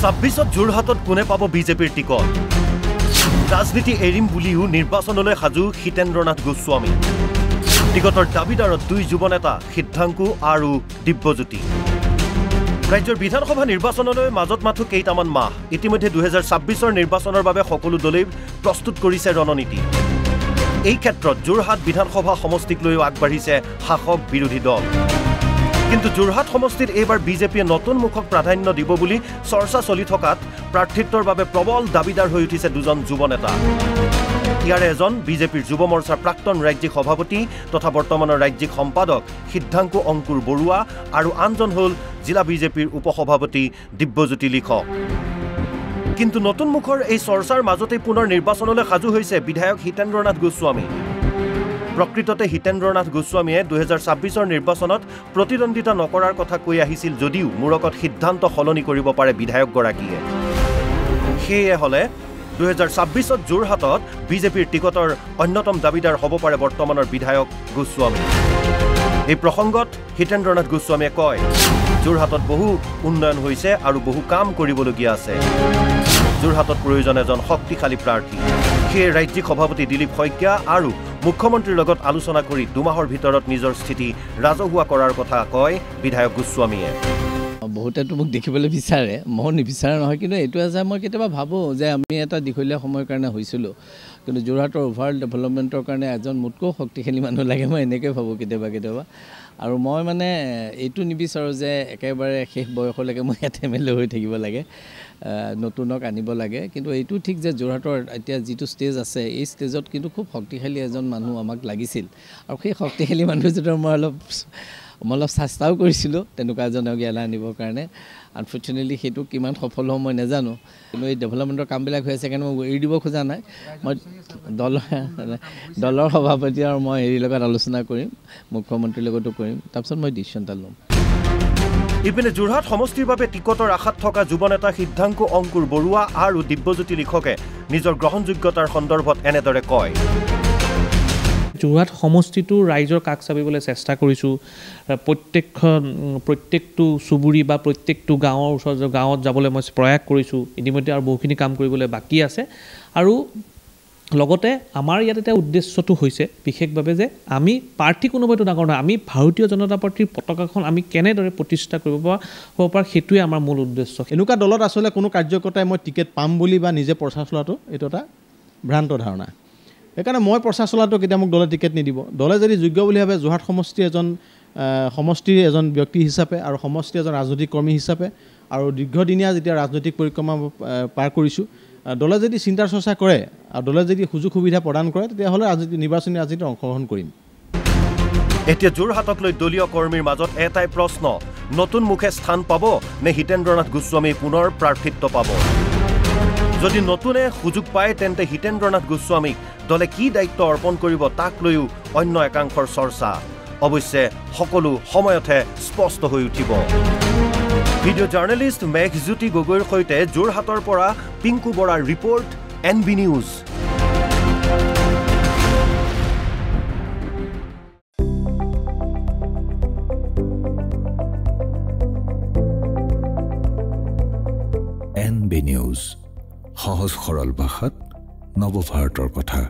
26 যোৰহাটত কোনে পাব বিজেপিৰ টিকট ৰাজনীতি এৰিম বুলিও নিৰ্বাচনলৈ সাজু হিতেন্দ্ৰনাথ গোস্বামী টিকটৰ দাবীদাৰত দুই যুৱ নেতা সিদ্ধাংকু আৰু দিব্যজ্যোতি ৰাজ্যৰ বিধানসভা নিৰ্বাচনলৈ মাজত মাথো কেইটামান মাহ ইতিমধ্যে 2026ৰ নিৰ্বাচনৰ বাবে সকলো দলেই প্ৰস্তুত কৰিছে ৰণনীতি এই ক্ষেত্ৰত যোৰহাট বিধানসভা সমষ্টিক লৈ আগবাঢ়িছে শাসক বিৰোধী দল কিন্তু যোৰহাট সমষ্টিত এইবাৰ বিজেপিয়ে নতুন মুখক প্ৰাধান্য দিব বুলি চৰ্চা চলি থকাত প্ৰাৰ্থিত্বৰ বাবে প্ৰবল দাবীদাৰ হৈ উঠিছে দুজন যুৱ নেতা ইয়াৰে এজন বিজেপিৰ যুৱ মৰ্চাৰ প্ৰাক্তন ৰাজ্যিক সভাপতি তথা বৰ্তমানৰ ৰাজ্যিক সম্পাদক সিদ্ধাংকু অংকুৰ বৰুৱা আৰু আনজন হ'ল জিলা বিজেপিৰ উপসভাপতি দিব্যজ্যোতি লিখক কিন্তু নতুন মুখৰ এই চৰ্চাৰ মাজতে পুনৰ নিৰ্বাচনলৈ সাজু হৈছে বিধায়ক হিতেন্দ্ৰনাথ গোস্বামী প্ৰকৃততে হিতেন্দ্ৰনাথ গোস্বামীয়ে 2026ৰ নিৰ্বাচনত প্ৰতিদ্বন্দ্বিতা নকৰাৰ কথা কৈ আহিছিল যদিও মূৰকত সিদ্ধান্ত সলনি কৰিব পাৰে বিধায়কগৰাকীয়ে সেয়ে হলে 2026ত যোৰহাটত বিজেপিৰ টিকটৰ অন্যতম দাবীদাৰ হ'ব পাৰে বৰ্তমানৰ বিধায়ক গোস্বামী এই প্ৰসংগত হিতেন্দ্ৰনাথ গোস্বামীয়ে কয় যোৰহাটত বহু উন্নয়ন হৈছে আৰু বহু কাম কৰিবলগীয়া আছে যোৰহাটত প্ৰয়োজন এজন শক্তিশালী প্ৰাৰ্থী সেয়ে ৰাজ্যিক সভাপতি দিলীপ শইকীয়া আৰু মুখ্যমন্ত্ৰীৰ লগত আলোচনা কৰি দুমাহৰ ভিতৰত নিজৰ স্থিতি ৰাজহুৱা কৰাৰ কথা কয় বিধায়ক গোস্বামীয়ে বহুতেতো মোক দেখিবলৈ বিচাৰে মই নিবিচাৰে নহয় কিন্তু এইটো আছে মই কেতিয়াবা ভাবোঁ যে আমি এটা দীঘলীয়া সময়ৰ কাৰণে হৈছিলোঁ কিন্তু যোৰহাটৰ অভাৰঅল ডেভেলপমেণ্টৰ কাৰণে এজন মোতকৈ শক্তিশালী মানুহ লাগে মই এনেকৈ ভাবোঁ কেতিয়াবা আৰু মই মানে এইটো নিবিচাৰোঁ যে একেবাৰে শেষ বয়সলৈকে মই ইয়াত এমএলএ হৈ থাকিব লাগে নতুনক আনিব লাগে কিন্তু এইটো ঠিক যে যোৰহাটৰ এতিয়া যিটো ষ্টেজ আছে এই ষ্টেজত কিন্তু খুব শক্তিশালী এজন মানুহ আমাক লাগিছিল আৰু সেই শক্তিশালী মানুহজনৰ মই অলপ চেষ্টাও কৰিছিলোঁ তেনেকুৱা এজনক ইয়ালৈ আনিবৰ কাৰণে আনফৰ্চুনেটলি সেইটো কিমান সফল হ'ব মই নাজানো কিন্তু এই ডেভেলপমেণ্টৰ কামবিলাক হৈ আছে কাৰণে মই এৰি দিব খোজা নাই মই দলৰ সভাপতি আৰু মই হেৰিৰ লগত আলোচনা কৰিম মুখ্যমন্ত্ৰীৰ লগতো কৰিম তাৰপিছত মই ডিচিশ্যন এটা ল'ম ইপিনে যোৰহাট সমষ্টিৰ বাবে টিকটৰ আশাত থকা যুৱ নেতা সিদ্ধাংকু অংকুৰ বৰুৱা আৰু দিব্যজ্যোতি লিখকে নিজৰ গ্ৰহণযোগ্যতাৰ সন্দৰ্ভত এনেদৰে কয় যোৰহাট সমষ্টিটো ৰাইজৰ কাষ চাপিবলৈ চেষ্টা কৰিছোঁ প্ৰত্যেকটো চুবুৰী বা প্ৰত্যেকটো গাঁৱৰ ওচৰত গাঁৱত যাবলৈ মই প্ৰয়াস কৰিছোঁ ইতিমধ্যে আৰু বহুখিনি কাম কৰিবলৈ বাকী আছে আৰু লগতে আমাৰ ইয়াত এটা উদ্দেশ্যটো হৈছে বিশেষভাৱে যে আমি প্ৰাৰ্থী কোনোবাইতো ডাঙৰ নহয় আমি ভাৰতীয় জনতা পাৰ্টীৰ পতাকাখন আমি কেনেদৰে প্ৰতিষ্ঠা কৰিব পাৰোঁ সেইটোৱে আমাৰ মূল উদ্দেশ্য এনেকুৱা দলত আচলতে কোনো কাৰ্যকৰ্তাই মই টিকেট পাম বুলি বা নিজে প্ৰচাৰ চলাটো এইটো এটা ভ্ৰান্ত ধাৰণা সেইকাৰণে মই প্ৰচাৰ চলাটো কেতিয়া মোক দলে টিকেট নিদিব দলে যদি যোগ্য বুলি ভাবে যোৰহাট সমষ্টিৰ এজন ব্যক্তি হিচাপে আৰু সমষ্টিৰ এজন ৰাজনৈতিক কৰ্মী হিচাপে আৰু দীৰ্ঘদিনীয়া যেতিয়া ৰাজনৈতিক পৰিক্ৰমা পাৰ কৰিছোঁ দলে যদি চিন্তা চৰ্চা কৰে আৰু দলে যদি সুযোগ সুবিধা প্ৰদান কৰে তেতিয়াহ'লে নিৰ্বাচনী ৰাজনীতিত অংশগ্ৰহণ কৰিম এতিয়া যোৰহাটক লৈ দলীয় কৰ্মীৰ মাজত এটাই প্ৰশ্ন নতুন মুখে স্থান পাব নে হিতেন্দ্ৰনাথ গোস্বামী পুনৰ প্ৰাৰ্থিত্ব পাব যদি নতুনে সুযোগ পায় তেন্তে হিতেন্দ্ৰনাথ গোস্বামীক দলে কি দায়িত্ব অৰ্পণ কৰিব তাক লৈও অন্য একাংশৰ চৰ্চা অৱশ্যে সকলো সময়তে স্পষ্ট হৈ উঠিব ভিডিঅ' জাৰ্নেলিষ্ট মেঘজ্যোতি গগৈৰ সৈতে যোৰহাটৰ পৰা পিংকু বৰাৰ report NB news NB news সহজ সৰল ভাষাত নৱভাৰতৰ কথা